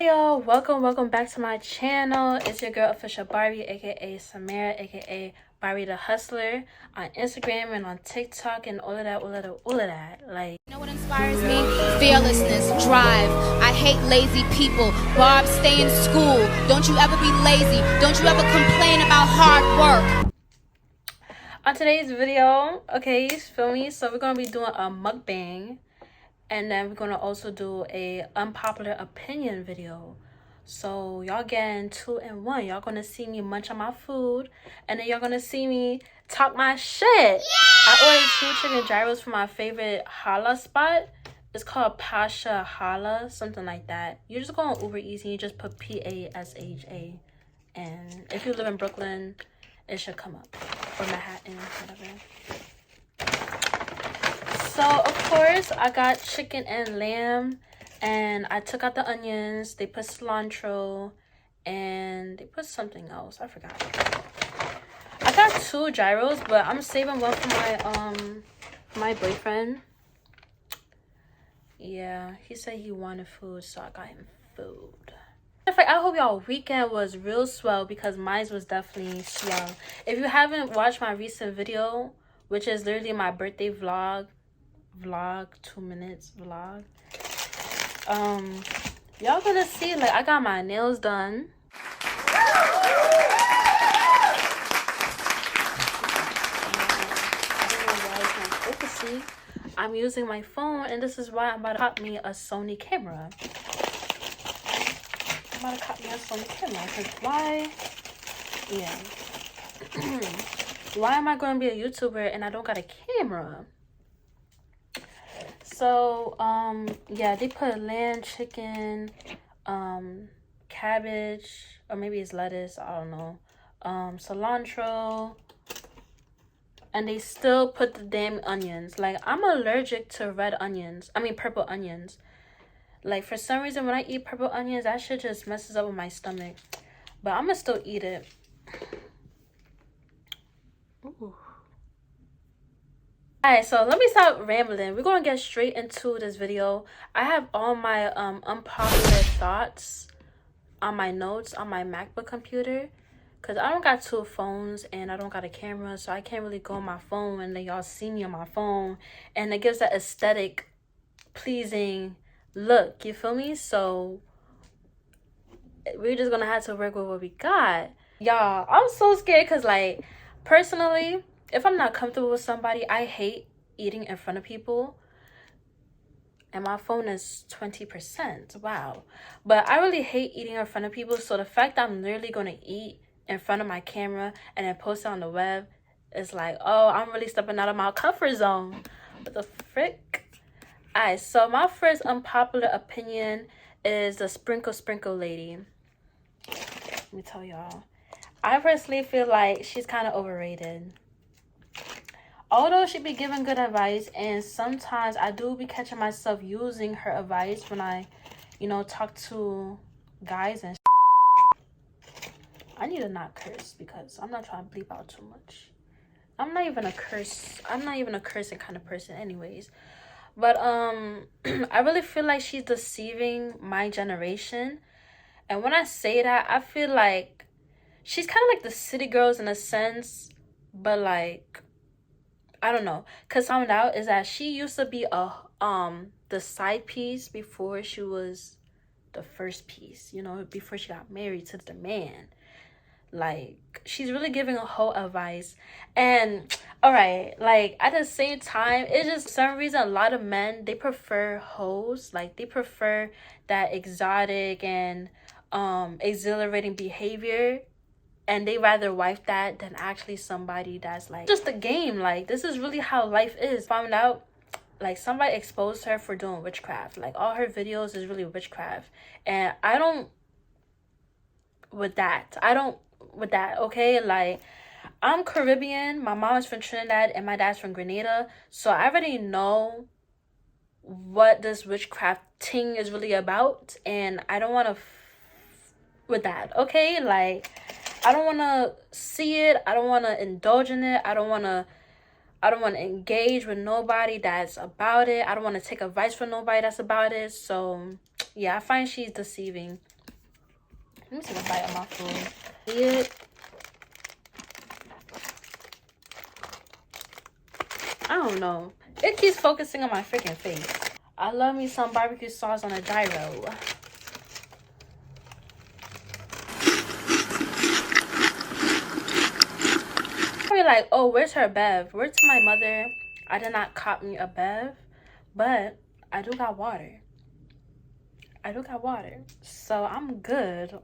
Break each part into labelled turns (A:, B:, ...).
A: Hey y'all, welcome back to my channel. It's your girl Officialbarbiee, aka Samara, aka Barbie the Hustler, on Instagram and on TikTok and all of that. Like,
B: you know what inspires me? Fearlessness, drive. I hate lazy people. Barb, stay in school. Don't you ever be lazy. Don't you ever complain about hard work.
A: on today's video, okay, you feel me? So we're gonna be doing a mukbang, and then we're gonna also do a unpopular opinion video. So y'all getting 2 in 1. Y'all gonna see me munch on my food, and then y'all gonna see me talk my shit. I ordered 2 chicken gyros from my favorite challah spot. It's called Pasha Challah, something like that. You just go on Uber Eats and you just put PASHA, and if you live in Brooklyn, it should come up, or Manhattan, whatever. So of course I got chicken and lamb, and I took out the onions. They put cilantro and they put something else, I forgot. I got 2 gyros, but I'm saving one for my boyfriend. Yeah, he said he wanted food, so I got him food. In fact, I hope y'all weekend was real swell, because mine was definitely swell. If you haven't watched my recent video, which is literally my birthday vlog 2 minutes vlog, y'all gonna see, like, I got my nails done. I'm using my phone, and this is why I'm about to cop me a Sony camera. Because why? Yeah. Why am I going to be a YouTuber and I don't got a camera? So, yeah, they put lamb, chicken, cabbage, or maybe it's lettuce, I don't know, cilantro, and they still put the damn onions. Like, I'm allergic to purple onions. Like, for some reason, when I eat purple onions, that shit just messes up with my stomach. But I'm gonna still eat it. Ooh. Alright, so let me stop rambling. We're gonna get straight into this video. I have all my unpopular thoughts on my notes on my MacBook computer, because I don't got 2 phones and I don't got a camera, so I can't really go on my phone and then y'all see me on my phone, and it gives that aesthetic pleasing look, you feel me? So we're just gonna have to work with what we got. Y'all, I'm so scared, because, like, personally, if I'm not comfortable with somebody, I hate eating in front of people. And my phone is 20%. Wow. But I really hate eating in front of people. So the fact that I'm literally going to eat in front of my camera and then post it on the web is like, oh, I'm really stepping out of my comfort zone. What the frick? Alright, so my first unpopular opinion is the sprinkle lady. Let me tell y'all. I personally feel like she's kind of overrated. Although she be giving good advice, and sometimes I do be catching myself using her advice when I, talk to guys and I need to not curse, because I'm not trying to bleep out too much. I'm not even a cursing kind of person anyways. But I really feel like she's deceiving my generation. And when I say that, I feel like she's kind of like the city girls in a sense, but like, I don't know, because found out is that she used to be the side piece before she was the first piece, before she got married to the man. Like, she's really giving a whole advice. And all right, like, at the same time, it's just, for some reason, a lot of men, they prefer hoes. Like, they prefer that exotic and exhilarating behavior, and they rather wife that than actually somebody that's like just a game. Like, this is really how life is. Found out, like, somebody exposed her for doing witchcraft. Like, all her videos is really witchcraft, and I don't with that, okay? Like, I'm Caribbean, my mom is from Trinidad and my dad's from Grenada, so I already know what this witchcraft thing is really about, and I don't want to with that, okay? Like, I don't want to see it. I don't want to indulge in it. I don't want to engage with nobody that's about it. I don't want to take advice from nobody that's about it. So, yeah, I find she's deceiving. Let me take a bite of my food. See it? I don't know. It keeps focusing on my freaking face. I love me some barbecue sauce on a gyro. Probably like, oh, where's her bev? Word to my mother, I did not cop me a bev, but I do got water. So I'm good.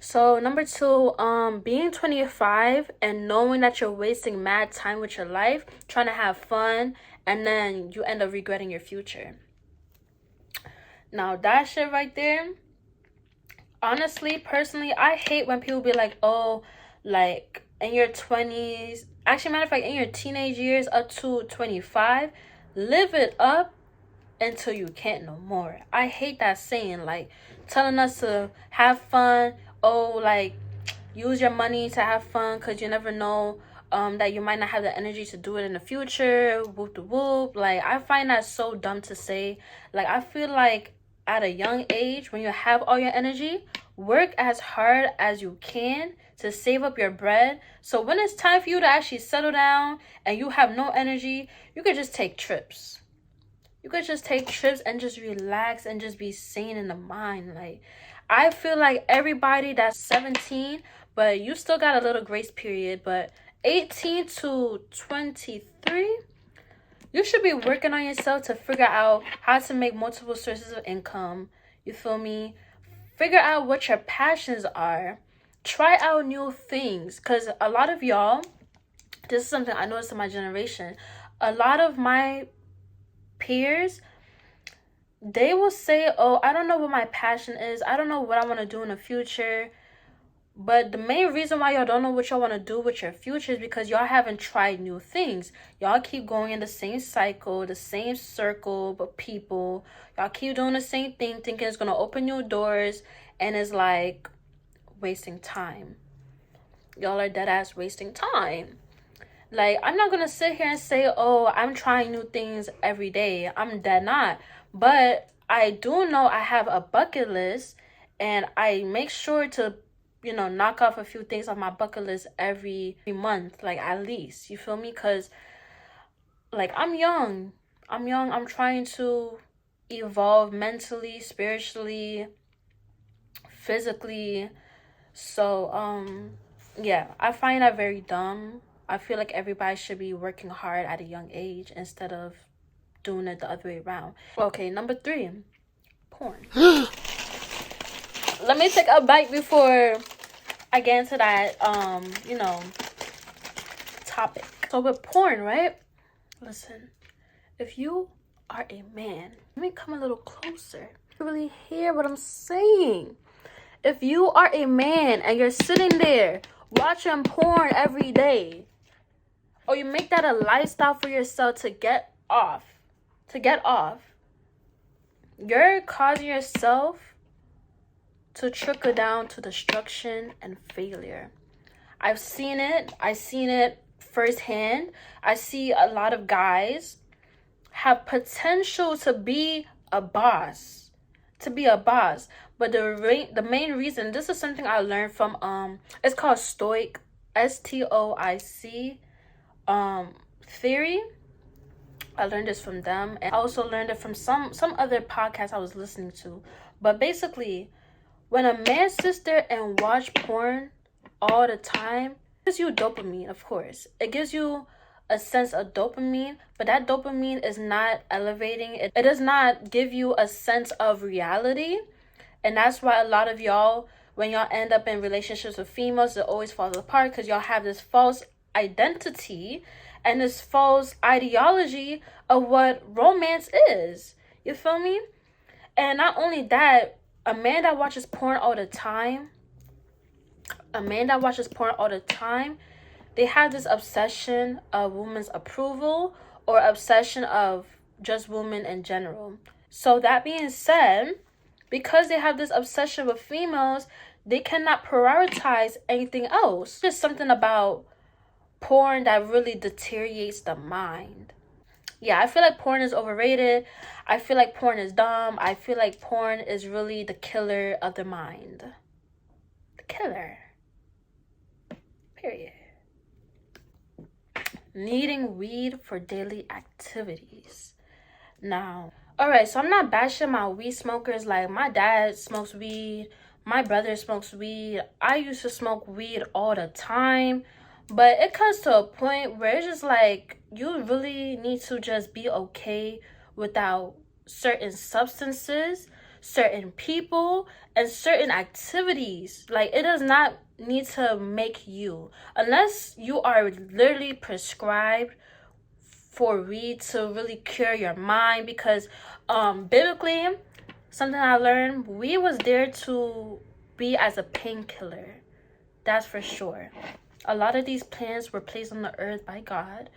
A: So number 2, being 25 and knowing that you're wasting mad time with your life, trying to have fun, and then you end up regretting your future. Now that shit right there, honestly, personally, I hate when people be like, oh, like in your 20s, actually, matter of fact, in your teenage years up to 25, live it up until you can't no more. I hate that saying, like telling us to have fun. Oh, like use your money to have fun, because you never know that you might not have the energy to do it in the future. Whoop de whoop. Like, I find that so dumb to say. Like, I feel like at a young age, when you have all your energy, work as hard as you can to save up your bread, so when it's time for you to actually settle down and you have no energy, you could just take trips. And just relax and just be sane in the mind. Like, I feel like everybody that's 17, but you still got a little grace period, but 18 to 23, you should be working on yourself to figure out how to make multiple sources of income. You feel me? Figure out what your passions are. Try out new things, because a lot of y'all, this is something I noticed in my generation, a lot of my peers, they will say, oh, I don't know what my passion is, I don't know what I want to do in the future. But the main reason why y'all don't know what y'all want to do with your future is because y'all haven't tried new things. Y'all keep going in the same cycle, the same circle, but people, y'all keep doing the same thing, thinking it's going to open new doors, and it's like wasting time. Y'all are dead ass wasting time. Like, I'm not gonna sit here and say, oh, I'm trying new things every day. I'm dead not. But I do know I have a bucket list, and I make sure to, you know, knock off a few things on my bucket list every month, like at least. You feel me? Because, like, I'm young. I'm trying to evolve mentally, spiritually, physically. So, yeah, I find that very dumb. I feel like everybody should be working hard at a young age instead of doing it the other way around. Okay, number 3, porn. Let me take a bite before I get into that, you know, topic. So with porn, right? Listen, if you are a man, let me come a little closer. You really hear what I'm saying? If you are a man and you're sitting there watching porn every day, or you make that a lifestyle for yourself to get off, you're causing yourself to trickle down to destruction and failure. I've seen it firsthand. I see a lot of guys have potential to be a boss, but the main reason, this is something I learned from it's called Stoic, STOIC theory. I learned this from them, and I also learned it from some other podcast I was listening to. But basically, when a man sits there and watch porn all the time, it gives you dopamine. Of course, it gives you a sense of dopamine, but that dopamine is not elevating. It does not give you a sense of reality. And that's why a lot of y'all, when y'all end up in relationships with females, it always falls apart, because y'all have this false identity and this false ideology of what romance is. You feel me? And not only that, a man that watches porn all the time, they have this obsession of women's approval, or obsession of just women in general. So that being said, because they have this obsession with females, they cannot prioritize anything else. There's something about porn that really deteriorates the mind. Yeah, I feel like porn is overrated. I feel like porn is dumb. I feel like porn is really the killer of the mind. painkiller. Period. Needing weed for daily activities. Now, alright, so I'm not bashing my weed smokers. Like, my dad smokes weed, my brother smokes weed. I used to smoke weed all the time. But it comes to a point where it's just like, you really need to just be okay without certain substances, certain people, and certain activities. Like, it does not need to make you, unless you are literally prescribed for weed to really cure your mind. Because biblically, something I learned, weed was there to be as a painkiller. That's for sure. A lot of these plants were placed on the earth by God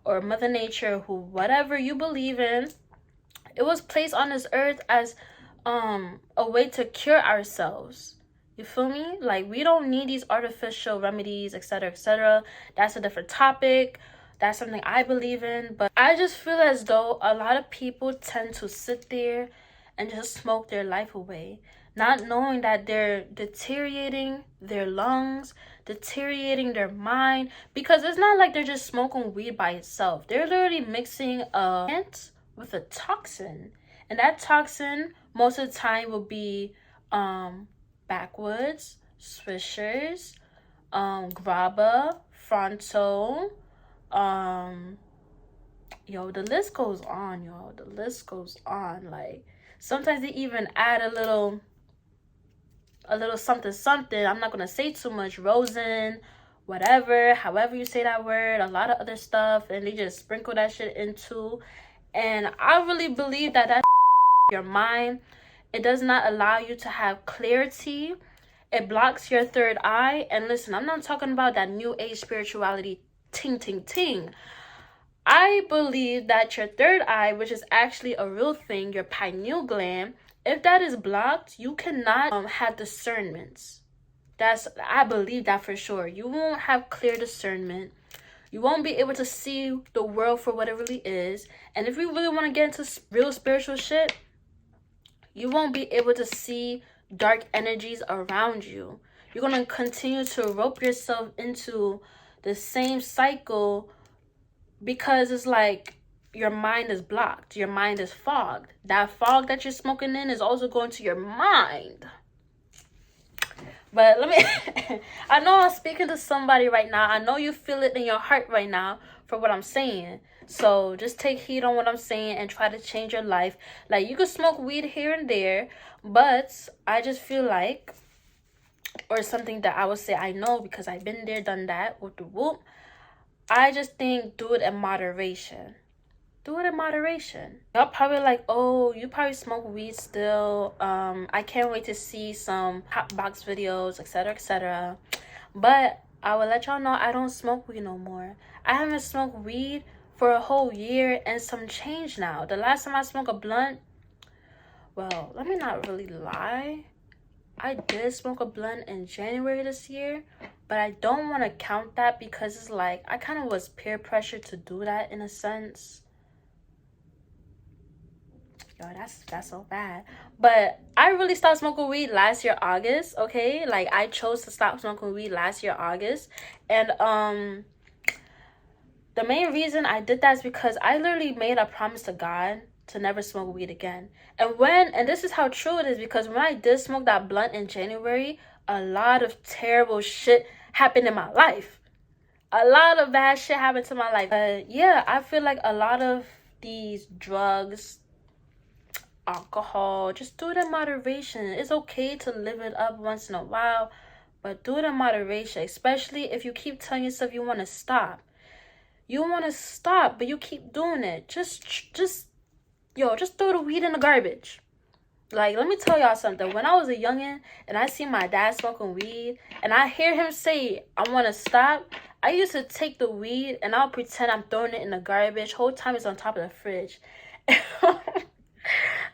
A: or Mother Nature, who, whatever you believe in, it was placed on this earth as a way to cure ourselves. You feel me? Like, we don't need these artificial remedies, etc., etc. That's a different topic. That's something I believe in. But I just feel as though a lot of people tend to sit there and just smoke their life away, not knowing that they're deteriorating their lungs, deteriorating their mind. Because it's not like they're just smoking weed by itself. They're literally mixing a plant with a toxin. And that toxin, most of the time, will be backwoods, swishers, grabba, fronto, yo, the list goes on, yo. The list goes on. Like, sometimes they even add a little something something. I'm not gonna say too much. Rosin, whatever, however you say that word, a lot of other stuff, and they just sprinkle that shit into. And I really believe that your mind, it does not allow you to have clarity. It blocks your third eye. And listen, I'm not talking about that new age spirituality ting ting ting. I believe that your third eye, which is actually a real thing, your pineal gland, if that is blocked, you cannot have discernments. I believe that for sure. You won't have clear discernment. You won't be able to see the world for what it really is. And if you really want to get into real spiritual shit, you won't be able to see dark energies around you. You're going to continue to rope yourself into the same cycle, because it's like your mind is blocked. Your mind is fogged. That fog that you're smoking in is also going to your mind. But let me, I know I'm speaking to somebody right now. I know you feel it in your heart right now for what I'm saying. So just take heed on what I'm saying and try to change your life. Like, you can smoke weed here and there, but I just feel like, or something that I would say I know because I've been there, done that, whoop the whoop. I just think do it in moderation. Do it in moderation. Y'all probably like, oh, you probably smoke weed still. I can't wait to see some hot box videos, etc., etc. But I will let y'all know I don't smoke weed no more. I haven't smoked weed for a whole year and some change now. The last time I smoked a blunt, well, let me not really lie. I did smoke a blunt in January this year, but I don't want to count that because it's like I kind of was peer pressured to do that in a sense. Yo, that's so bad. But I really stopped smoking weed last year, August, okay? Like, I chose to stop smoking weed last year, August. And the main reason I did that is because I literally made a promise to God to never smoke weed again. And this is how true it is, because when I did smoke that blunt in January, a lot of terrible shit happened in my life. A lot of bad shit happened to my life. Yeah, I feel like a lot of these drugs, alcohol, just do it in moderation. It's okay to live it up once in a while, but do it in moderation, especially if you keep telling yourself you want to stop. You want to stop, but you keep doing it. Just throw the weed in the garbage. Like, let me tell y'all something. When I was a youngin' and I see my dad smoking weed and I hear him say, I want to stop, I used to take the weed and I'll pretend I'm throwing it in the garbage. Whole time it's on top of the fridge.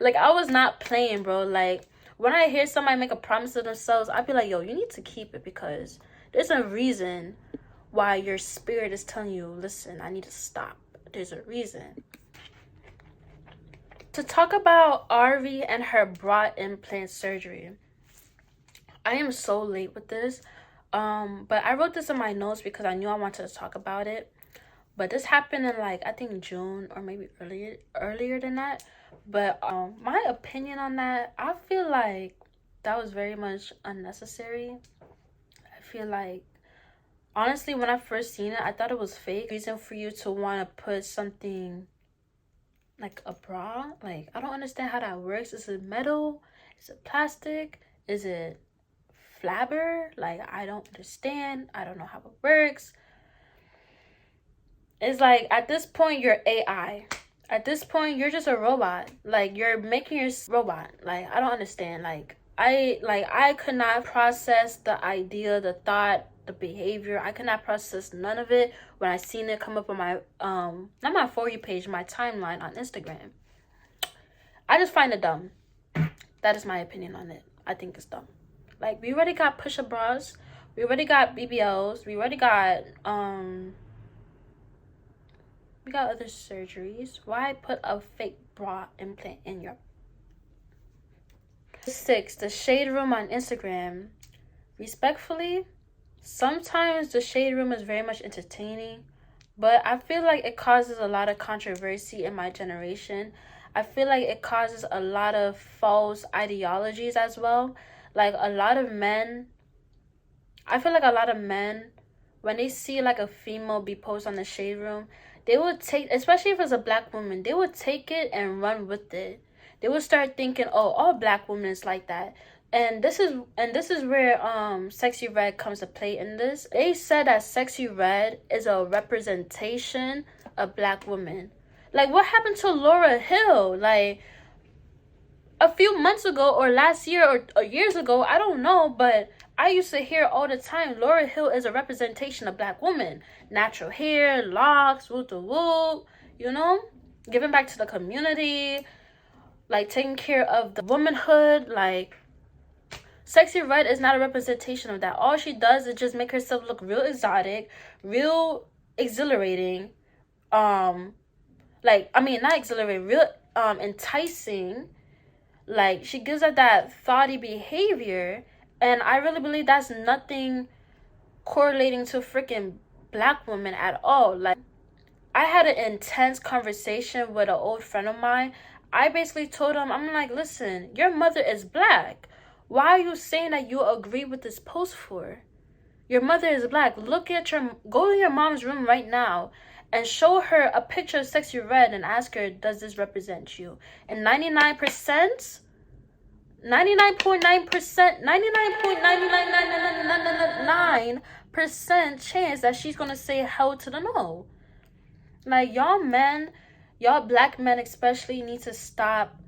A: Like, I was not playing, bro. Like, when I hear somebody make a promise to themselves, I'd be like, yo, you need to keep it, because there's a reason why your spirit is telling you, listen, I need to stop. There's a reason. To talk about Arvy and her bra implant surgery. I am so late with this. But I wrote this in my notes because I knew I wanted to talk about it. But this happened in like I think June or maybe earlier than that. But my opinion on that, I feel like that was very much unnecessary. I feel like honestly when I first seen it, I thought it was fake. Reason for you to want to put something like a bra, like I don't understand how that works. Is it metal? Is it plastic? Is it flabber? Like I don't understand. I don't know how it works. It's like at this point you're AI. At this point you're just a robot. Like you're making your robot. Like I don't understand. Like I could not process the idea, the thought, the behavior. I could not process none of it when I seen it come up on my not my For You page, my timeline on Instagram. I just find it dumb. That is my opinion on it. I think it's dumb. Like we already got push-up bras, we already got BBLs, we already got we got other surgeries. Why put a fake bra implant in your 6, the shade room on Instagram. Respectfully, sometimes the shade room is very much entertaining, but I feel like it causes a lot of controversy in my generation. I feel like it causes a lot of false ideologies as well. Like a lot of men, I feel like a lot of men, when they see like a female be posed on the shade room, they would take, especially if it's a black woman, they would take it and run with it. They would start thinking, oh, all black women is like that. And this is where Sexy Red comes to play in this. They said that Sexy Red is a representation of black women. Like what happened to Laura Hill? Like a few months ago or last year or years ago, I don't know, but I used to hear all the time, Laura Hill is a representation of black women. Natural hair, locks, whoop the whoop, you know? Giving back to the community, like taking care of the womanhood. Like Sexy Red is not a representation of that. All she does is just make herself look real exotic, real exhilarating. Like, I mean, not exhilarating, real enticing. Like, she gives up that thoughty behavior. And I really believe that's nothing correlating to freaking black women at all. Like, I had an intense conversation with an old friend of mine. I basically told him, I'm like, listen, your mother is black. Why are you saying that you agree with this post for? Your mother is black. Go to your mom's room right now and show her a picture of Sexy Red and ask her, does this represent you? And 99.9%, 99.99999% chance that she's gonna say hell to the no. Like, y'all men, y'all black men especially, need to stop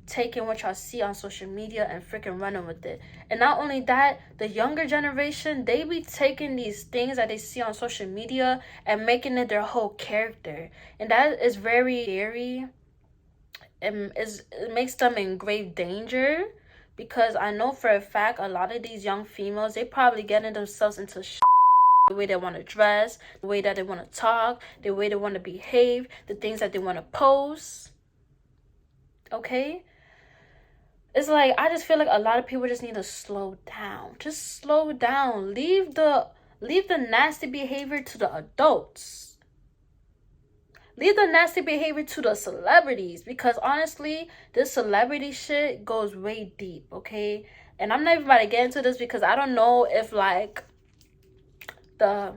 A: taking what y'all see on social media and freaking running with it. And not only that, the younger generation, they be taking these things that they see on social media and making it their whole character. And that is very scary. It makes them in grave danger, because I know for a fact a lot of these young females, they probably getting themselves into the way they want to dress, the way that they want to talk, the way they want to behave, the things that they want to post. Okay? It's like, I just feel like a lot of people just need to slow down. Just slow down. Leave the nasty behavior to the adults. Leave the nasty behavior to the celebrities. Because honestly, this celebrity shit goes way deep, okay? And I'm not even about to get into this because I don't know if, like, the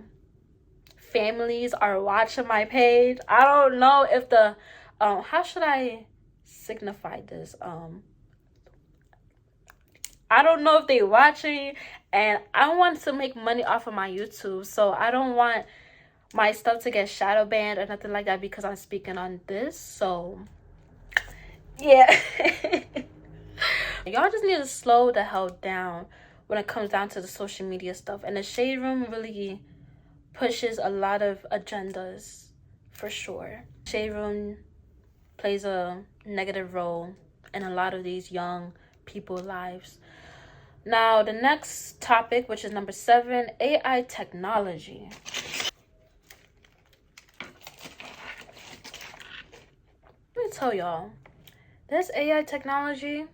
A: families are watching my page. I don't know if the... how should I signify this? I don't know if they watching, and I want to make money off of my YouTube, so I don't want my stuff to get shadow banned or nothing like that because I'm speaking on this. So yeah. Y'all just need to slow the hell down when it comes down to the social media stuff. And the shade room really pushes a lot of agendas, for sure. Shade room plays a negative role in a lot of these young people's lives. Now, the next topic, which is number 7, AI technology. Let me tell y'all, this AI technology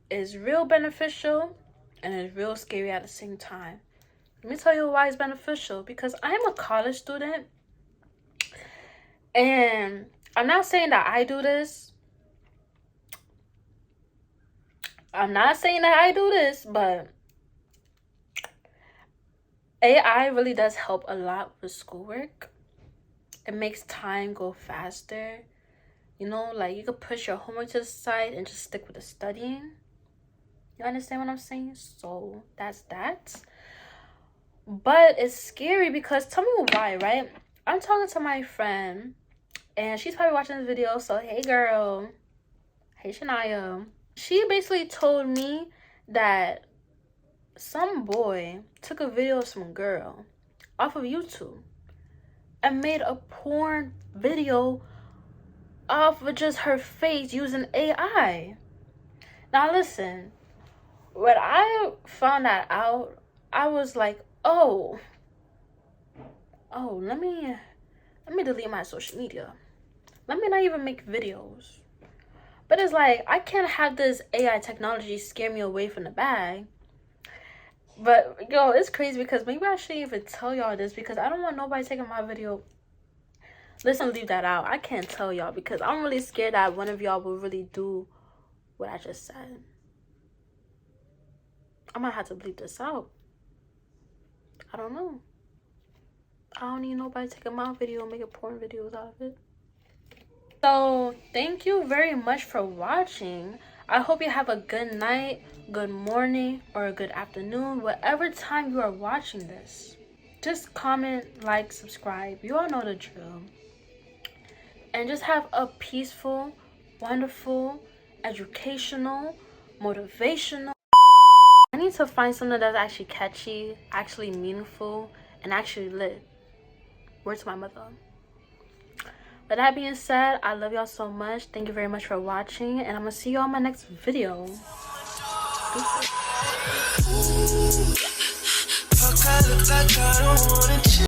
A: is real beneficial and it's real scary at the same time. Let me tell you why it's beneficial. Because I am a college student, and I'm not saying that I do this. But AI really does help a lot with schoolwork. It makes time go faster. You know, like you could push your homework to the side and just stick with the studying. You understand what I'm saying? So that's that. But it's scary because, tell me why, right? I'm talking to my friend and she's probably watching this video. So hey girl, hey Shania. She basically told me that some boy took a video of some girl off of YouTube and made a porn video off of just her face using AI. Now listen, when I found that out, I was like, oh, let me delete my social media. Let me not even make videos. But it's like, I can't have this AI technology scare me away from the bag. But yo, it's crazy because maybe I shouldn't even tell y'all this because I don't want nobody taking my video. Listen, leave that out. I can't tell y'all because I'm really scared that one of y'all will really do what I just said. I might have to bleep this out. I don't know. I don't need nobody taking my video and making porn videos out of it. So thank you very much for watching. I hope you have a good night, good morning, or a good afternoon, whatever time you are watching this. Just comment, like, subscribe. You all know the drill. And just have a peaceful, wonderful, educational, motivational. I need to find something that's actually catchy, actually meaningful, and actually lit. Word to my mother. But that being said, I love y'all so much. Thank you very much for watching, and I'm gonna see y'all in my next video. Peace.